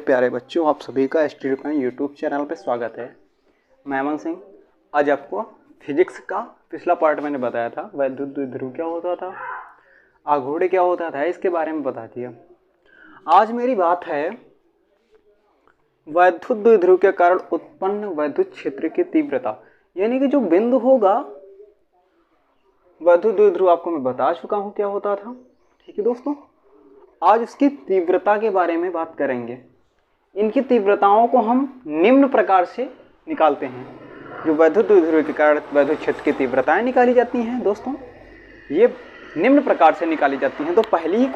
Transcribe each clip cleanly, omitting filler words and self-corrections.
प्यारे बच्चों, आप सभी का STD यूट्यूब चैनल पे स्वागत है। मैं अमन सिंह। आज आपको फिजिक्स का पिछला पार्ट मैंने बताया था, वैद्युत द्विध्रुव क्या होता था, आघूर्ण क्या होता था, इसके बारे में बता दिया। आज मेरी बात है वैद्युत द्विध्रुव के कारण उत्पन्न वैद्युत क्षेत्र की तीव्रता, यानी कि जो बिंदु होगा। वैद्युत द्विध्रुव आपको मैं बता चुका हूँ क्या होता था। ठीक है दोस्तों, आज इसकी तीव्रता के बारे में बात करेंगे। इनकी तीव्रताओं को हम निम्न प्रकार से निकालते हैं। जो वैद्युत द्विध्रुव के कारण वैद्युत क्षेत्र की तीव्रताएं निकाली जाती हैं दोस्तों, ये निम्न प्रकार से निकाली जाती हैं। तो पहली ही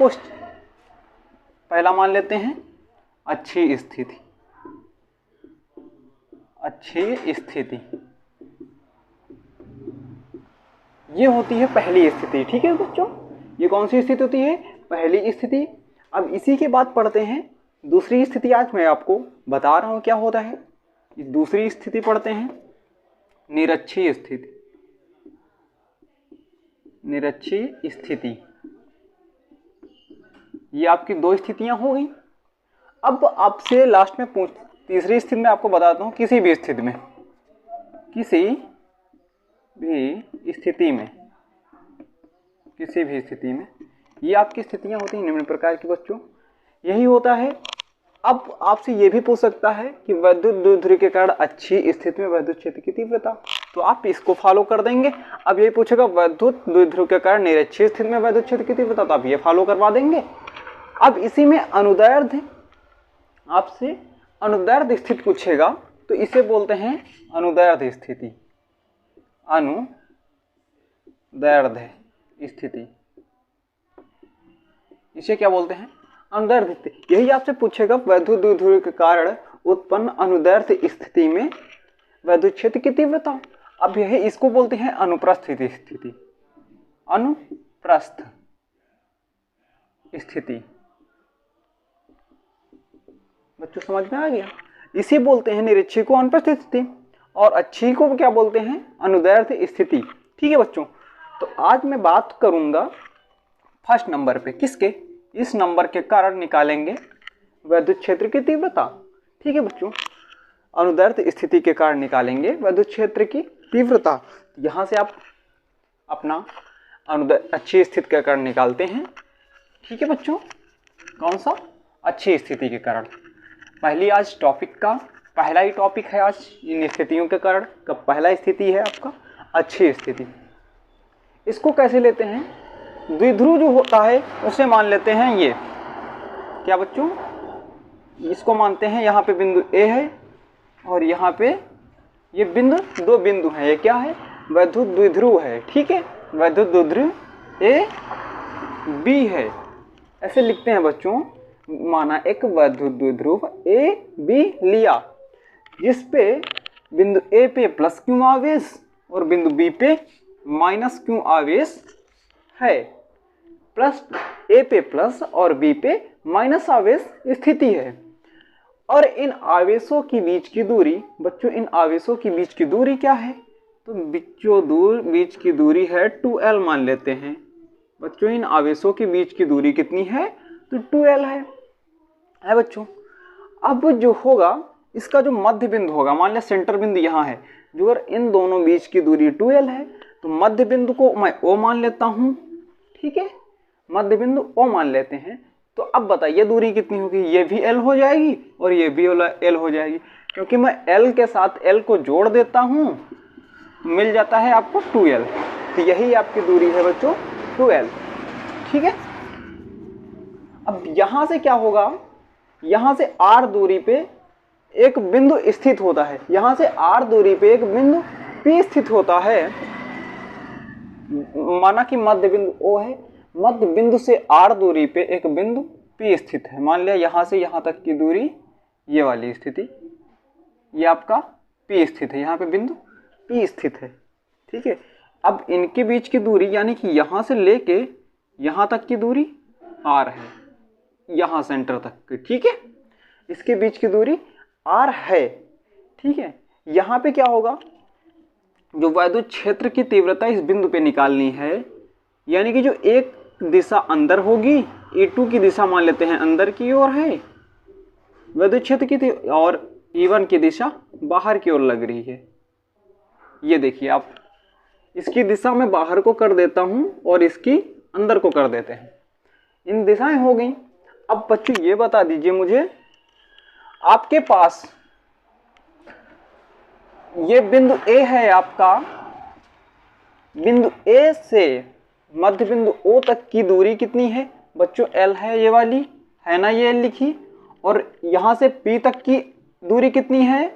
पहला मान लेते हैं अच्छी स्थिति। अच्छी स्थिति ये होती है पहली स्थिति। ठीक है बच्चों, ये कौन सी स्थिति होती है? पहली स्थिति। अब इसी के बाद पढ़ते हैं दूसरी स्थिति। आज मैं आपको बता रहा हूं क्या होता है। दूसरी स्थिति पढ़ते हैं निरक्षीय स्थिति। निरक्षीय स्थिति ये आपकी दो स्थितियां हो गई। अब आपसे लास्ट में तीसरी स्थिति में आपको बताता हूं। किसी भी स्थिति में ये आपकी स्थितियां होती हैं निम्न प्रकार की बच्चों। यही होता है। अब आपसे ये भी पूछ सकता है कि वैद्युत द्विध्रुव के कारण अच्छी स्थिति में वैद्युत क्षेत्र की तीव्रता, तो आप इसको फॉलो कर देंगे। अब ये पूछेगा वैद्युत द्विध्रुव के कारण निरक्षीय स्थिति में वैद्युत क्षेत्र की तीव्रता, तो आप ये फॉलो करवा देंगे। अब इसी में अनुदैर्ध्य, आपसे अनुदैर्ध्य स्थिति पूछेगा तो इसे बोलते हैं अनुदैर्ध्य स्थिति। अनुदैर्ध्य स्थिति इसे क्या बोलते हैं? अनुदैर्ध्य स्थिति। यही आपसे पूछेगा वैद्युत द्विध्रुव के कारण उत्पन्न अनुदैर्ध्य स्थिति में वैद्युत क्षेत्र की तीव्रता। अब यही इसको बोलते हैं अनुप्रस्थ स्थिति। अनुप्रस्थ स्थिति बच्चों समझ में आ गया? इसे बोलते हैं निरक्षीय को अनुप्रस्थ स्थिति और अच्छी को क्या बोलते हैं? अनुदैर्ध्य स्थिति। ठीक है बच्चों, तो आज मैं बात करूंगा फर्स्ट नंबर पे। किसके? इस नंबर के कारण निकालेंगे वैद्युत क्षेत्र की तीव्रता। ठीक है बच्चों, अनुदैर्ध्य स्थिति के कारण निकालेंगे वैद्युत क्षेत्र की तीव्रता। यहां से आप अपना अच्छी स्थिति के कारण निकालते हैं। ठीक है बच्चों, कौन सा? अच्छी स्थिति के कारण। पहली आज टॉपिक का पहला ही टॉपिक है आज इन स्थितियों के कारण का। पहला स्थिति है आपका अच्छी स्थिति। इसको कैसे लेते हैं? द्विध्रुव जो होता है उसे मान लेते हैं ये क्या बच्चों? इसको मानते हैं यहाँ पे बिंदु ए है और यहाँ पे ये बिंदु, दो बिंदु हैं। ये क्या है? वैद्युत द्विध्रुव है। ठीक है, वैद्युत द्विध्रुव ए बी है, ऐसे लिखते हैं बच्चों। माना एक वैद्युत द्विध्रुव ए बी लिया, जिस पे बिंदु ए पे प्लस क्यू आवेश और बिंदु बी पे माइनस क्यू आवेश है। प्लस ए पे प्लस और बी पे माइनस आवेश स्थिति है। और इन आवेशों की बीच की दूरी बच्चों, इन आवेशों की बीच की दूरी क्या है? तो बीच की दूरी है 2l मान लेते हैं बच्चों। इन आवेशों के बीच की दूरी कितनी है? तो 2l है बच्चों। अब जो होगा इसका जो मध्य बिंदु होगा, मान लिया सेंटर बिंदु यहाँ है, जो अगर इन दोनों बीच की दूरी 2l है तो मध्य बिंदु को मैं O मान लेता हूँ। ठीक है, मध्य बिंदु O मान लेते हैं। तो अब बताइए दूरी कितनी होगी? ये भी L हो जाएगी और ये भी L हो जाएगी, क्योंकि मैं L के साथ L को जोड़ देता हूँ, मिल जाता है आपको 2l। तो यही आपकी दूरी है बच्चों 2l। ठीक है, अब यहां से क्या होगा? यहां से R दूरी पे एक बिंदु स्थित होता है। यहां से R दूरी पे एक बिंदु P स्थित होता है। माना कि मध्य बिंदु O है, मध्य बिंदु से R दूरी पे एक बिंदु P स्थित है। मान लिया यहां से यहां तक की दूरी ये वाली स्थिति, ये आपका P स्थित है, यहाँ पे बिंदु P स्थित है। ठीक है, अब इनके बीच की दूरी यानी कि यहां से लेके यहां तक की दूरी R है, यहां सेंटर तक की। ठीक है, इसके बीच की दूरी R है। ठीक है, यहाँ पे क्या होगा? जो वैद्युत क्षेत्र की तीव्रता इस बिंदु पे निकालनी है, यानी कि जो एक दिशा अंदर होगी, E2 की दिशा मान लेते हैं अंदर की ओर है, विद्युत क्षेत्र की और E1 की दिशा बाहर की ओर लग रही है। ये देखिए आप, इसकी दिशा मैं बाहर को कर देता हूं और इसकी अंदर को कर देते हैं। इन दिशाएं हो गई। अब बच्चों ये बता दीजिए मुझे, आपके पास ये बिंदु A है आपका, बिंदु A से मध्य बिंदु O तक की दूरी कितनी है बच्चों? L है, ये वाली है ना, ये L लिखी। और यहां से P तक की दूरी कितनी है?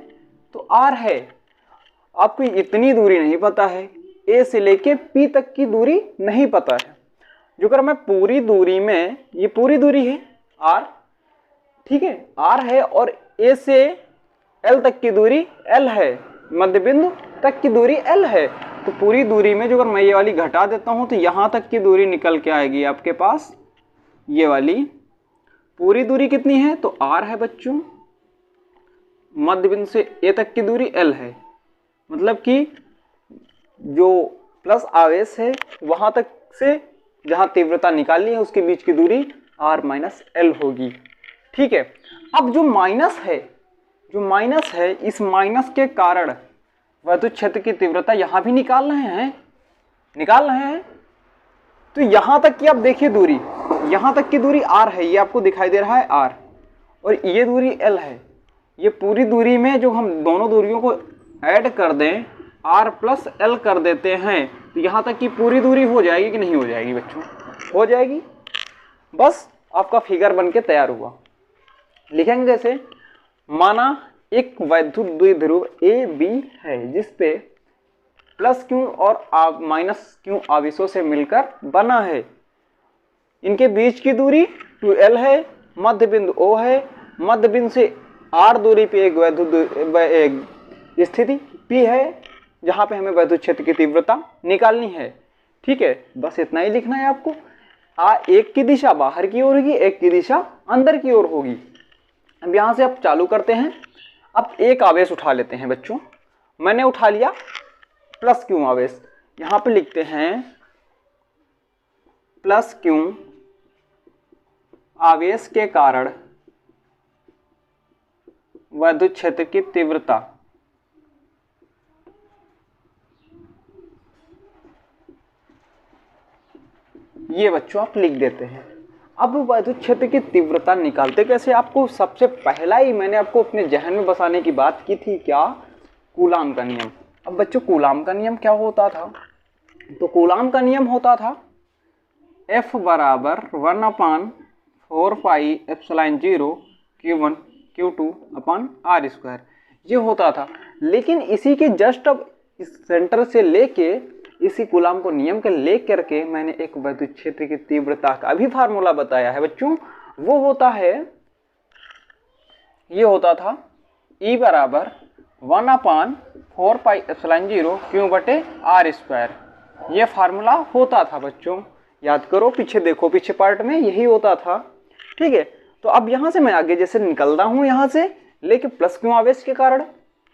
तो R है। आपको इतनी दूरी नहीं पता है, A से लेके P तक की दूरी नहीं पता है। जो अगर मैं पूरी दूरी में, ये पूरी दूरी है R, ठीक है, R है, और A से L तक की दूरी L है, मध्य बिंदु तक की दूरी L है। तो पूरी दूरी में जो अगर मैं ये वाली घटा देता हूं तो यहां तक की दूरी निकल के आएगी आपके पास, ये वाली पूरी दूरी कितनी है? तो R है बच्चों, मध्य बिंदु से A तक की दूरी L है। मतलब कि जो प्लस आवेश है वहां तक से जहां तीव्रता निकालनी है उसके बीच की दूरी R माइनस L होगी। ठीक है। अब जो माइनस है, इस माइनस के कारण विद्युत क्षेत्र की तीव्रता यहां भी निकाल रहे हैं। तो यहां तक की आप देखिए दूरी, यहां तक की दूरी R है, ये आपको दिखाई दे रहा है R, और ये दूरी L है। ये पूरी दूरी में जो हम दोनों दूरियों को ऐड कर दें, R प्लस L कर देते हैं, तो यहां तक की पूरी दूरी हो जाएगी कि नहीं हो जाएगी बच्चों? हो जाएगी। बस आपका फिगर बन के तैयार हुआ। लिखेंगे जैसे, माना एक वैद्युत द्विध्रुव ए बी है जिसपे प्लस क्यू और माइनस क्यू आवेशों से मिलकर बना है। इनके बीच की दूरी 2L है, मध्य बिंदु O है, मध्य बिंदु से R दूरी पे एक वैद्युत स्थिति P है जहां पे हमें विद्युत क्षेत्र की तीव्रता निकालनी है। ठीक है, बस इतना ही लिखना है आपको। एक की दिशा बाहर की ओर होगी, एक की दिशा अंदर की ओर होगी। अब यहां से आप चालू करते हैं। अब एक आवेश उठा लेते हैं बच्चों, मैंने उठा लिया प्लस क्यू आवेश। यहां पे लिखते हैं प्लस क्यू आवेश के कारण विद्युत क्षेत्र की तीव्रता ये बच्चों आप लिख देते हैं। अब विद्युत क्षेत्र की तीव्रता निकालते कैसे? आपको सबसे पहला ही मैंने आपको अपने जहन में बसाने की बात की थी, क्या? कूलाम का नियम। अब बच्चों कूलाम का नियम क्या होता था? तो कूलाम का नियम होता था F बराबर 1/4 pi epsilon 0 Q1 Q2 upon R square, ये होता था। लेकिन इसी के जस्ट अब इस सेंटर से लेके इसी कूलाम को नियम के ले करके मैंने एक विद्युत क्षेत्र की तीव्रता का भी फार्मूला बताया है बच्चों। वो होता है, ये होता था E बराबर 1/4 पाई एप्सिलॉन 0 Q बटे R स्क्वायर। ये फार्मूला होता था बच्चों, याद करो, पीछे देखो, पीछे पार्ट में यही होता था। ठीक है, तो अब यहां से मैं आगे जैसे निकल रहा हूं यहां से लेके प्लस क्यू आवेश के कारण।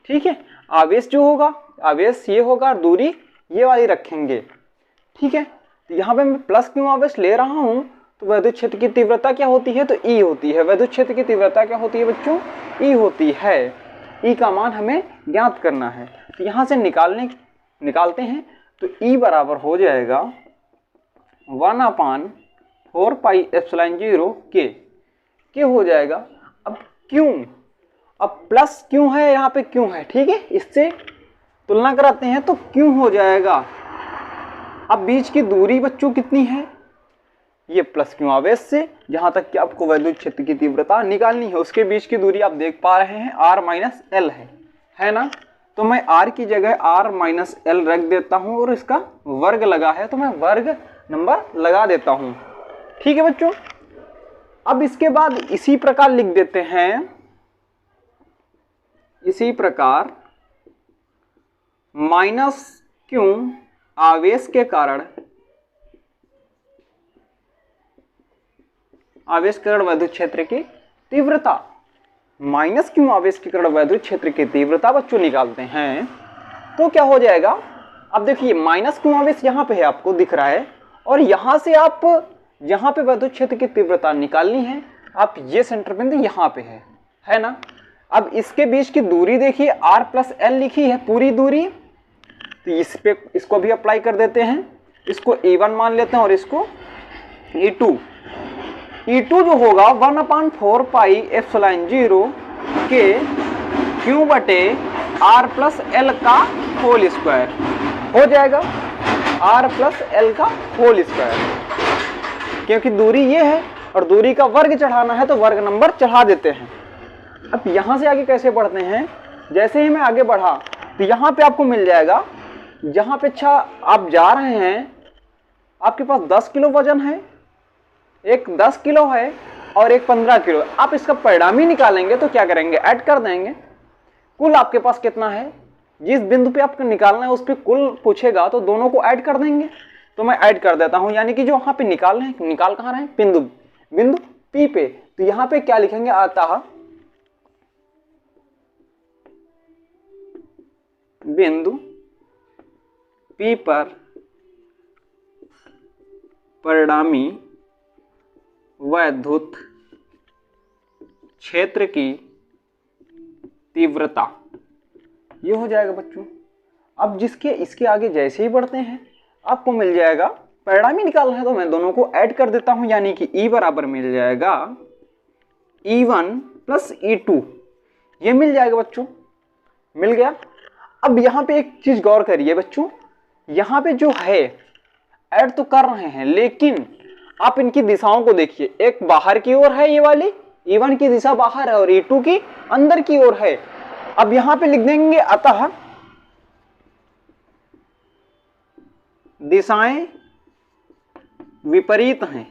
ठीक है, आवेश जो होगा, आवेश ये होगा, दूरी ये वाली रखेंगे। ठीक है, तो यहाँ पे मैं प्लस क्यू आवेश ले रहा हूं तो विद्युत क्षेत्र की तीव्रता क्या होती है? तो E होती है। विद्युत क्षेत्र की तीव्रता क्या होती है बच्चों? E होती है। E का मान हमें ज्ञात करना है, तो यहाँ से निकालते हैं। तो E बराबर हो जाएगा 1/4 पाई एप्सिलॉन 0 के हो जाएगा। अब क्यों? अब प्लस क्यों है, यहाँ पे क्यों है, ठीक है, इससे तुलना कराते हैं तो क्यों हो जाएगा। अब बीच की दूरी बच्चों कितनी है? ये प्लस क्यों आवेश से जहां तक कि आपको विद्युत क्षेत्र की तीव्रता निकालनी है उसके बीच की दूरी आप देख पा रहे हैं R माइनस L है ना। तो मैं R की जगह R माइनस L रख देता हूं और इसका वर्ग लगा है तो मैं वर्ग नंबर लगा देता हूं। ठीक है बच्चों, अब इसके बाद इसी प्रकार लिख देते हैं, इसी प्रकार माइनस क्यों आवेश के कारण विद्युत क्षेत्र की तीव्रता, माइनस क्यों आवेश के कारण विद्युत क्षेत्र की तीव्रता बच्चों निकालते हैं तो क्या हो जाएगा। अब देखिए माइनस क्यों आवेश यहाँ पे है, आपको दिख रहा है, और यहां से आप यहाँ पे विद्युत क्षेत्र की तीव्रता निकालनी है। आप ये सेंटर बिंदु यहाँ पे है है ना। अब इसके बीच की दूरी देखिए r प्लस एल लिखी है पूरी दूरी, तो इस पे इसको भी अप्लाई कर देते हैं, इसको E1 मान लेते हैं और इसको E2। E2 जो होगा 1/4 पाई एप्सिलॉन 0 के क्यू बटे r प्लस एल का होल स्क्वायर हो जाएगा, r प्लस एल का होल स्क्वायर, क्योंकि दूरी ये है और दूरी का वर्ग चढ़ाना है तो वर्ग नंबर चढ़ा देते हैं। अब यहाँ से आगे कैसे बढ़ते हैं, जैसे ही मैं आगे बढ़ा तो यहाँ पे आपको मिल जाएगा, जहाँ पे अच्छा आप जा रहे हैं आपके पास 10 किलो वजन है, एक 10 किलो है और एक 15 किलो। आप इसका परिणामी निकालेंगे तो क्या करेंगे, ऐड कर देंगे। कुल आपके पास कितना है, जिस बिंदु पे आपको निकालना है उस पर कुल पूछेगा तो दोनों को ऐड कर देंगे। तो मैं ऐड कर देता हूं, यानी कि जो वहां पे निकाल रहे हैं, निकाल कहाँ रहे हैं, बिंदु P पे, तो यहाँ पे क्या लिखेंगे, आता बिंदु P पर परिणामी वैद्युत क्षेत्र की तीव्रता, ये हो जाएगा बच्चों। अब इसके आगे जैसे ही बढ़ते हैं आपको मिल जाएगा, परिणामी निकालना है तो मैं दोनों को ऐड कर देता हूं, यानी कि E बराबर मिल जाएगा E1 प्लस E2, ये मिल जाएगा बच्चों, मिल गया। अब यहाँ पे एक चीज गौर करिए बच्चों, यहाँ पे जो है ऐड तो कर रहे हैं लेकिन आप इनकी दिशाओं को देखिए, एक बाहर की ओर है ये वाली, E1 की दिशा बाहर है और E2 की अंदर की ओर है। अब यहां पे लिख देंगे अतः दिशाएं विपरीत हैं।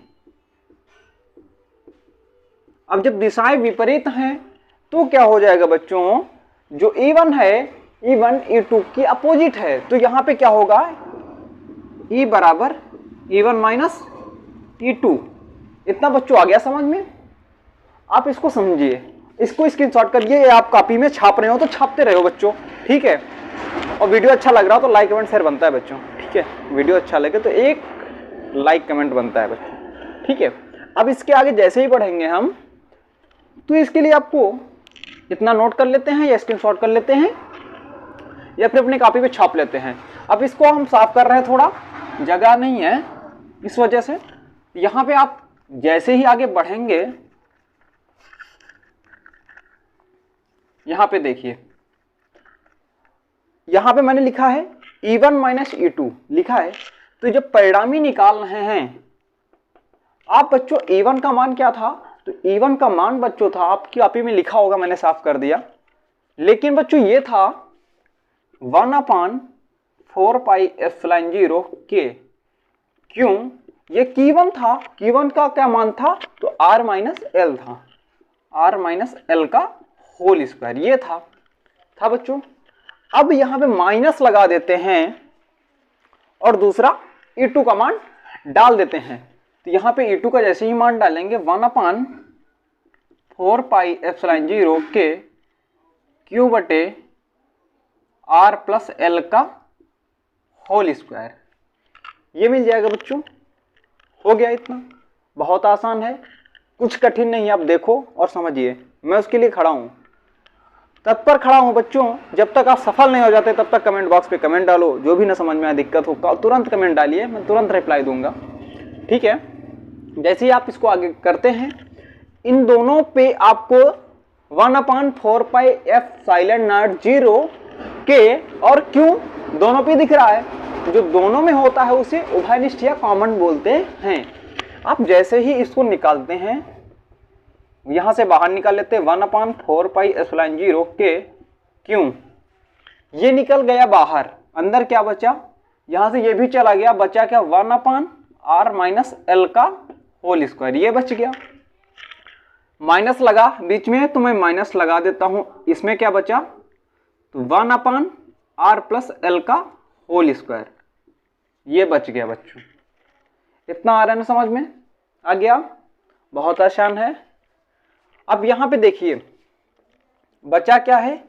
अब जब दिशाएं विपरीत हैं तो क्या हो जाएगा बच्चों, जो E1 है E1 E2 की अपोजिट है, तो यहां पे क्या होगा, E बराबर E1 माइनस E2। इतना बच्चों आ गया समझ में। आप इसको समझिए, इसको स्क्रीनशॉट करिए, आप कॉपी में छाप रहे हो तो छापते रहो बच्चों, ठीक है। और वीडियो अच्छा लग रहा हो तो लाइक कमेंट शेयर बनता है बच्चों, ठीक है। वीडियो अच्छा लगे तो एक लाइक कमेंट बनता है बच्चों, ठीक है। अब इसके आगे जैसे ही बढ़ेंगे हम, तो इसके लिए आपको इतना नोट कर लेते हैं या स्क्रीनशॉट कर लेते हैं या फिर अपनी कॉपी पे छाप लेते हैं। अब इसको हम साफ कर रहे हैं, थोड़ा जगह नहीं है इस वजह से। यहाँ पे आप जैसे ही आगे बढ़ेंगे, यहाँ पे देखिए, यहाँ पे मैंने लिखा है E1 माइनस E2 लिखा है, तो जब परिणामी निकाल रहे हैं आप बच्चों, E1 का मान क्या था, तो E1 का मान बच्चों था, आपकी कॉपी में लिखा होगा, मैंने साफ कर दिया, लेकिन बच्चों ये था 1/4 पाई एप्सिलॉन 0 के, क्यों, ये Q1 था, Q1 का क्या मान था, तो R माइनस एल था, R माइनस एल का होल स्क्वायर, ये था बच्चों। अब यहां पे माइनस लगा देते हैं और दूसरा E2 का मान डाल देते हैं, तो यहां पे E2 का जैसे ही मान डालेंगे 1/4 पाई एप्सिलॉन 0 के क्यू बटे R प्लस एल का होल स्क्वायर, ये मिल जाएगा बच्चों। हो गया, इतना बहुत आसान है, कुछ कठिन नहीं है। आप देखो और समझिए, मैं उसके लिए खड़ा हूं, तत्पर खड़ा हूं बच्चों। जब तक आप सफल नहीं हो जाते तब तक कमेंट बॉक्स पे कमेंट डालो, जो भी ना समझ में आए, दिक्कत हो तुरंत कमेंट डालिए, मैं तुरंत रिप्लाई दूंगा, ठीक है। जैसे ही आप इसको आगे करते हैं, इन दोनों पे आपको 1/4 पाई एप्सिलॉन नॉट 0 के और क्यों दोनों पे दिख रहा है, जो दोनों में होता है उसे उभयनिष्ठ या कॉमन बोलते हैं। आप जैसे ही इसको निकालते हैं, यहां से बाहर निकाल लेते हैं 1/4 पाई एप्सिलॉन 0 के क्यों, ये निकल गया बाहर, अंदर क्या बचा, यहां से ये भी चला गया, बचा क्या 1/r माइनस एल का होल स्क्वायर, ये बच गया। माइनस लगा बीच में तो मैं माइनस लगा देता हूं, इसमें क्या बचा, तो 1/r प्लस एल का होल स्क्वायर, ये बच गया बच्चों। इतना आ रहा है ना समझ में, आ गया, बहुत आसान है। अब यहां पे देखिए बचा क्या है,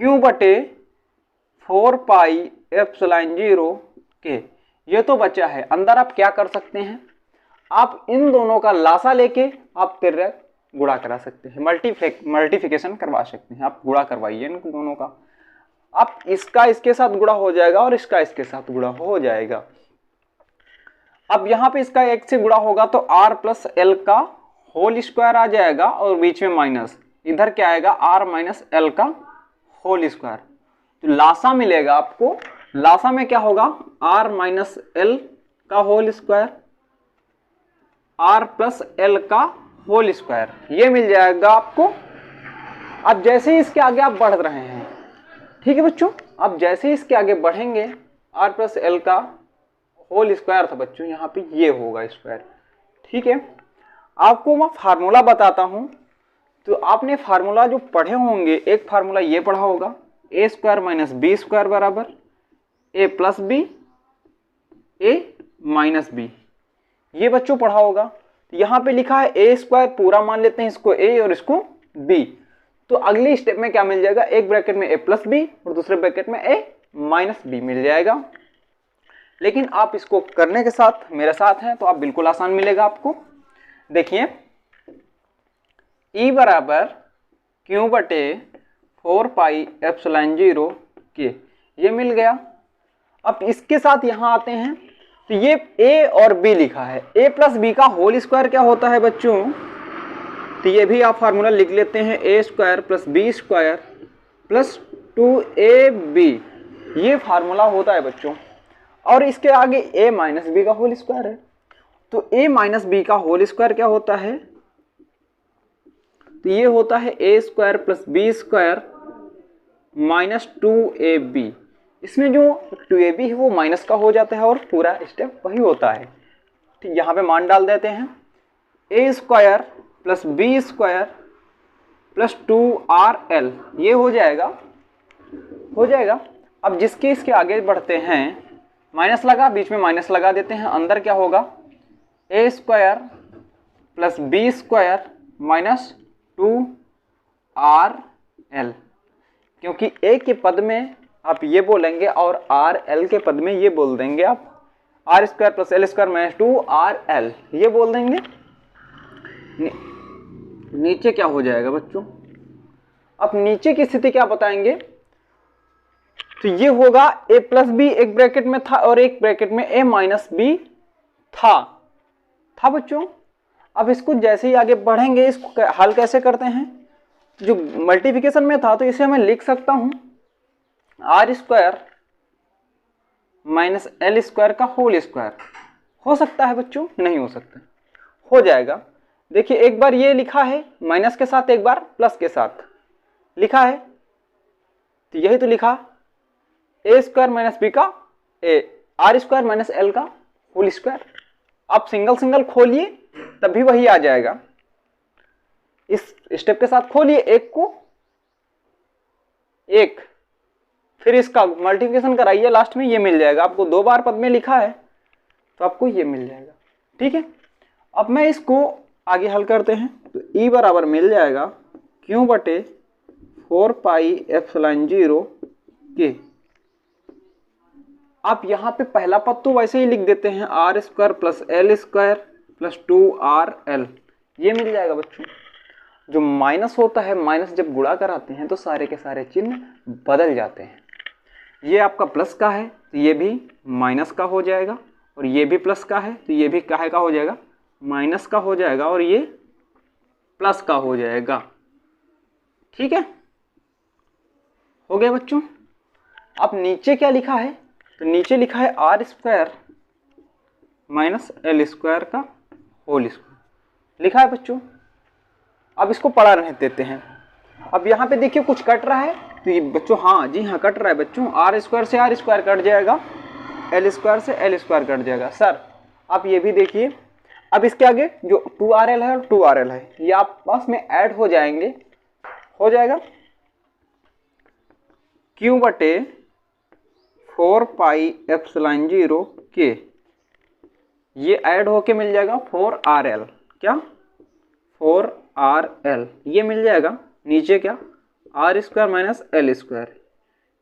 Q बटे 4 पाई एप्सिलॉन 0 के, ये तो बचा है। अंदर आप क्या कर सकते हैं, आप इन दोनों का लासा लेके आप तिर्यक गुणा करा सकते हैं, मल्टीप्लिकेशन करवा सकते हैं। आप गुणा करवाइए इन दोनों का, अब इसका इसके साथ गुणा हो जाएगा और इसका इसके साथ गुणा हो जाएगा। अब यहाँ पे इसका एक से गुणा होगा तो r प्लस एल का होल स्क्वायर आ जाएगा और बीच में माइनस, इधर क्या आएगा r माइनस एल का होल स्क्वायर। तो लासा मिलेगा आपको, लासा में क्या होगा r माइनस एल का whole square, r plus L का होल स्क्वायर, ये मिल जाएगा आपको। अब जैसे ही इसके आगे आप बढ़ रहे हैं, ठीक है बच्चों, अब जैसे ही इसके आगे बढ़ेंगे r प्लस एल का होल स्क्वायर था बच्चों, यहाँ पे ये होगा स्क्वायर, ठीक है। आपको मैं फार्मूला बताता हूँ, तो आपने फार्मूला जो पढ़े होंगे, एक फार्मूला ये पढ़ा होगा A square minus B square बराबर ए प्लस बी ए माइनस बी, ये बच्चों पढ़ा होगा। तो यहाँ पे लिखा है ए स्क्वायर, पूरा मान लेते हैं इसको ए और इसको बी, तो अगले स्टेप में क्या मिल जाएगा, एक ब्रैकेट में ए प्लस बी और दूसरे ब्रैकेट में ए माइनस बी मिल जाएगा। लेकिन आप इसको करने के साथ मेरे साथ हैं तो आप बिल्कुल आसान मिलेगा आपको। देखिए E बराबर क्यू बटे 4 पाई एप्सिलॉन 0 के, ये मिल गया। अब इसके साथ यहाँ आते हैं तो ये A और B लिखा है, A प्लस बी का होल स्क्वायर क्या होता है बच्चों, तो ये भी आप फार्मूला लिख लेते हैं, A square plus B square plus 2ab, ये फार्मूला होता है बच्चों। और इसके आगे a माइनस बी का होल स्क्वायर है, तो a माइनस बी का होल स्क्वायर क्या होता है, तो ये होता है a square plus B square minus 2ab। इसमें जो 2ab है वो माइनस का हो जाता है और पूरा स्टेप वही होता है। ठीक, यहाँ पे मान डाल देते हैं, a square plus B square plus 2rl, ये हो जाएगा। अब जिसके इसके आगे बढ़ते हैं, माइनस लगा, बीच में माइनस लगा देते हैं, अंदर क्या होगा A square plus B square minus 2rl, क्योंकि ए के पद में आप ये बोलेंगे और rl के पद में ये बोल देंगे आप, R square plus L square minus 2rl, ये बोल देंगे। नीचे क्या हो जाएगा बच्चों, अब नीचे की स्थिति क्या बताएंगे, तो ये होगा a प्लस बी एक ब्रैकेट में था और एक ब्रैकेट में a माइनस बी था बच्चों। अब इसको जैसे ही आगे बढ़ेंगे, इसको हल कैसे करते हैं, जो मल्टीप्लिकेशन में था तो इसे मैं लिख सकता हूं R square minus L square का होल स्क्वायर। हो सकता है बच्चों, नहीं हो सकता, हो जाएगा। देखिए एक बार ये लिखा है माइनस के साथ, एक बार प्लस के साथ लिखा है, तो यही तो लिखा ए स्क्वायर माइनस बी का ए, आर स्क्वायर माइनस एल का होल स्क्वायर। आप सिंगल सिंगल खोलिए तब भी वही आ जाएगा। इस स्टेप के साथ खोलिए एक को एक, फिर इसका मल्टीप्लिकेशन कराइए, लास्ट में ये मिल जाएगा आपको। 2 बार पद में लिखा है तो आपको ये मिल जाएगा, ठीक है। अब मैं इसको आगे हल करते हैं, तो E बराबर मिल जाएगा क्यू बटे 4 पाई एप्सिलॉन 0 के। आप यहाँ पे पहला पद तो वैसे ही लिख देते हैं, R square plus L square plus 2rl, ये मिल जाएगा बच्चों। जो माइनस होता है, माइनस जब गुणा कराते हैं तो सारे के सारे चिन्ह बदल जाते हैं। ये आपका प्लस का है तो ये भी माइनस का हो जाएगा, और ये भी प्लस का है तो ये भी काहे का हो जाएगा, माइनस का हो जाएगा, और ये प्लस का हो जाएगा, ठीक है। हो गया बच्चों। अब नीचे क्या लिखा है, तो नीचे लिखा है R square minus L square का होल स्क्वायर लिखा है बच्चों। अब इसको पढ़ा रहने देते हैं। अब यहाँ पे देखिए कुछ कट रहा है, तो ये बच्चों हाँ जी हाँ कट रहा है बच्चों, आर स्क्वायर से आर स्क्वायर कट जाएगा, एल स्क्वायर से एल स्क्वायर कट जाएगा। सर आप ये भी देखिए, अब इसके आगे जो 2rl है और 2rl है, ये आपस में ऐड हो जाएंगे, हो जाएगा क्यू बटे 4 पाई एप्सिलॉन 0 के, ये ऐड होके मिल जाएगा 4rl, क्या 4rl, ये मिल जाएगा। नीचे क्या R square minus L square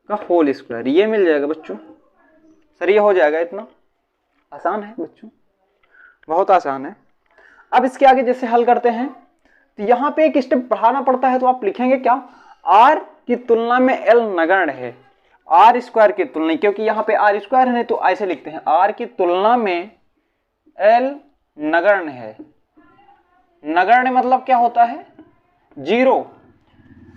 का होल स्क्वायर, ये मिल जाएगा बच्चों। सर ये हो जाएगा, इतना आसान है बच्चों, बहुत आसान है। अब इसके आगे जैसे हल करते हैं, तो यहाँ पे एक स्टेप बढ़ाना पड़ता है, तो आप लिखेंगे क्या, r की तुलना में l नगण्य है, r स्क्वायर की तुलना, क्योंकि यहाँ पे r स्क्वायर है तो ऐसे लिखते हैं r की तुलना में l नगण्य है। नगण्य मतलब क्या होता है, जीरो।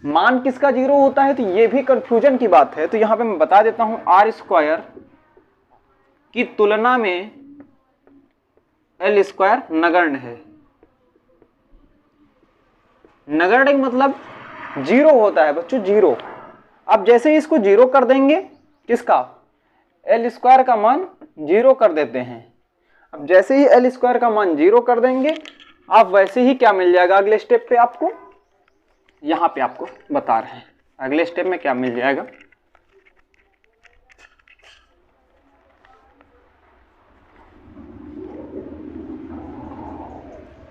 मान किसका जीरो होता है, तो ये भी कंफ्यूजन की बात है, तो यहां पे मैं बता देता हूं r स्क्वायर की तुलना में l स्क्वायर नगण्य है। नगण्य मतलब जीरो होता है बच्चों, जीरो। अब जैसे ही इसको जीरो कर देंगे, किसका, l स्क्वायर का मान जीरो कर देते हैं। अब जैसे ही l स्क्वायर का मान जीरो कर देंगे, आप वैसे ही क्या मिल जाएगा अगले स्टेप पे, आपको यहां पे आपको बता रहे हैं अगले स्टेप में क्या मिल जाएगा।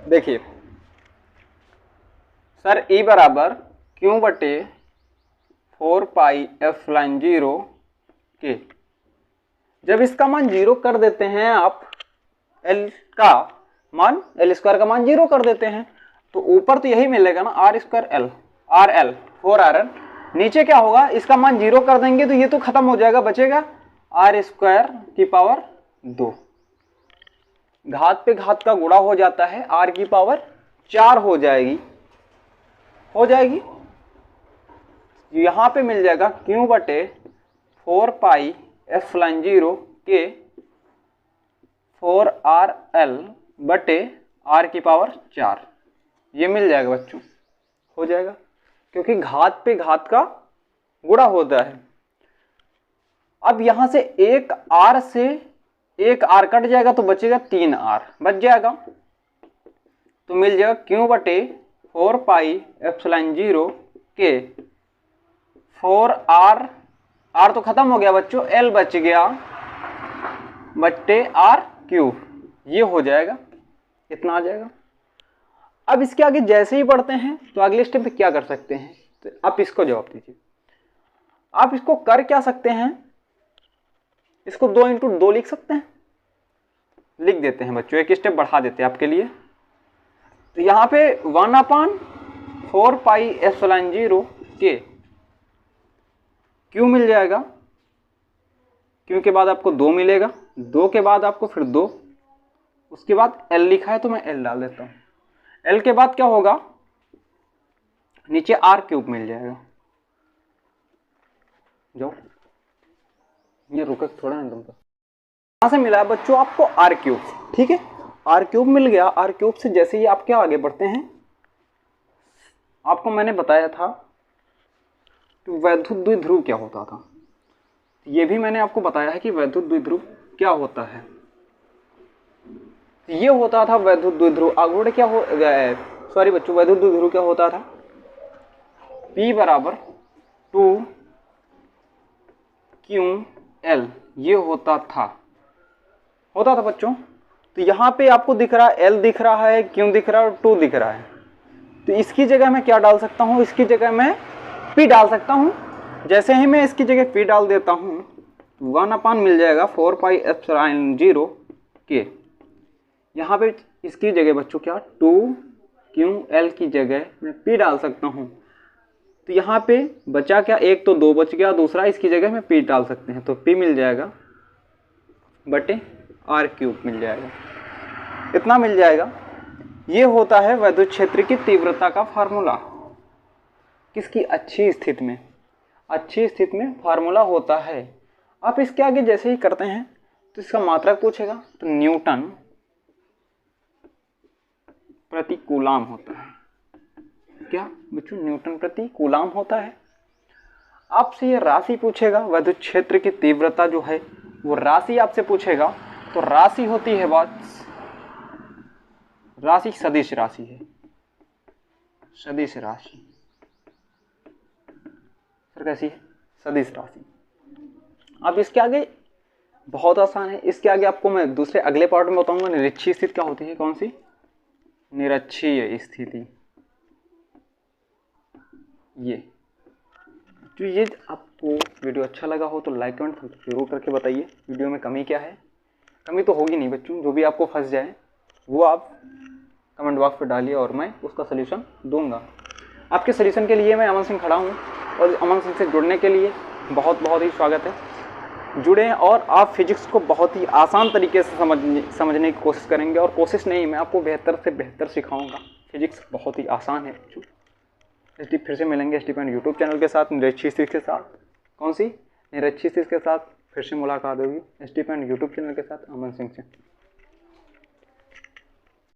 देखिए सर, E बराबर क्यू बटे 4 पाई एप्सिलॉन 0 के। जब इसका मान जीरो कर देते हैं आप, L का मान, L स्क्वायर का मान जीरो कर देते हैं, तो ऊपर तो यही मिलेगा ना, R square L, RL 4RL। नीचे क्या होगा, इसका मान जीरो कर देंगे तो ये तो खत्म हो जाएगा, बचेगा R स्क्वायर की पावर 2। घात पे घात का गुणा हो जाता है, R की पावर 4 हो जाएगी, यहां पे मिल जाएगा क्यू बटे 4 पाई एप्सिलॉन 0 के 4RL बटे R की पावर 4। ये मिल जाएगा बच्चों, हो जाएगा, क्योंकि घात पे घात का गुणा होता है। अब यहां से एक R से एक R कट जाएगा तो बचेगा 3R बच जाएगा, तो मिल जाएगा क्यू बटे 4 पाई एप्सिलॉन 0 के 4R, R तो खत्म हो गया बच्चों, L बच गया बटे R क्यूब। ये हो जाएगा, इतना आ जाएगा। अब इसके आगे जैसे ही बढ़ते हैं तो अगले स्टेप पे क्या कर सकते हैं, तो आप इसको जवाब दीजिए। आप इसको कर क्या सकते हैं, इसको 2 इंटू 2 लिख सकते हैं, लिख देते हैं बच्चों, एक स्टेप बढ़ा देते हैं आपके लिए। तो यहाँ पे 1/4 पाई एप्सिलॉन 0 के क्यू मिल जाएगा, क्यू के बाद आपको 2 मिलेगा, 2 के बाद आपको फिर 2, उसके बाद L लिखा है तो मैं L डाल देता हूँ। L के बाद क्या होगा, नीचे R क्यूब मिल जाएगा। जो ये रुको थोड़ा ना, तुमको कहां से मिला बच्चों, आपको R क्यूब, ठीक है, R क्यूब मिल गया। R क्यूब से जैसे ही आप क्या आगे बढ़ते हैं, आपको मैंने बताया था कि वैद्युत द्विध्रुव क्या होता था, ये भी मैंने आपको बताया है कि वैद्युत द्विध्रुव क्या होता है। ये होता था वैद्युत द्विध्रुव, आगे क्या हो, सॉरी बच्चों, वैद्युत द्विध्रुव क्या होता था, P बराबर 2QL, ये होता था बच्चों। तो यहाँ पे आपको दिख रहा है L दिख रहा है, Q दिख रहा है और 2 दिख रहा है, तो इसकी जगह मैं क्या डाल सकता हूँ, इसकी जगह मैं P डाल सकता हूँ। जैसे ही मैं इसकी जगह P डाल देता हूँ, 1 मिल जाएगा 4 पाई एप्सिलॉन 0 के, यहाँ पे इसकी जगह बच्चों क्या, 2QL की जगह मैं P डाल सकता हूँ। तो यहाँ पे बचा क्या, एक तो 2 बच गया, दूसरा इसकी जगह में P डाल सकते हैं, तो P मिल जाएगा बटे R क्यूब मिल जाएगा, इतना मिल जाएगा। ये होता है वैद्युत क्षेत्र की तीव्रता का फार्मूला। किसकी, अच्छी स्थिति में, अच्छी स्थिति में फार्मूला होता है। आप इसके आगे जैसे ही करते हैं तो इसका मात्रक पूछेगा, तो न्यूटन प्रति कूलाम होता है। क्या बच्चों, न्यूटन प्रति कूलाम होता है। आपसे ये राशि पूछेगा, वैद्युत क्षेत्र की तीव्रता जो है वो राशि आपसे पूछेगा, तो राशि होती है बात, राशि सदिश राशि है, सदिश राशि। सर कैसी है, सदिश राशि। अब इसके आगे बहुत आसान है, इसके आगे आपको मैं दूसरे अगले पार्ट में बताऊंगा निरक्षीय स्थिति क्या होती है। कौन सी, निरक्षीय स्थिति। ये तो ये आपको वीडियो अच्छा लगा हो तो लाइक कमेंट जरूर करके बताइए, वीडियो में कमी क्या है। कमी तो होगी नहीं बच्चों, जो भी आपको फंस जाए वो आप कमेंट बॉक्स पर डालिए और मैं उसका सलूशन दूंगा। आपके सलूशन के लिए मैं अमन सिंह खड़ा हूँ और अमन सिंह से जुड़ने के लिए बहुत बहुत ही स्वागत है। जुड़े और आप फिजिक्स को बहुत ही आसान तरीके से समझने की कोशिश करेंगे, और कोशिश नहीं, मैं आपको बेहतर से बेहतर सिखाऊंगा। फिजिक्स बहुत ही आसान है बच्चों। फिर से मिलेंगे S T point YouTube channel के साथ, निरक्षी सीख के साथ। कौन सी? निरक्षी सीख के साथ फिर से मुलाकात होगी S T point YouTube channel के साथ अमन सिंह से।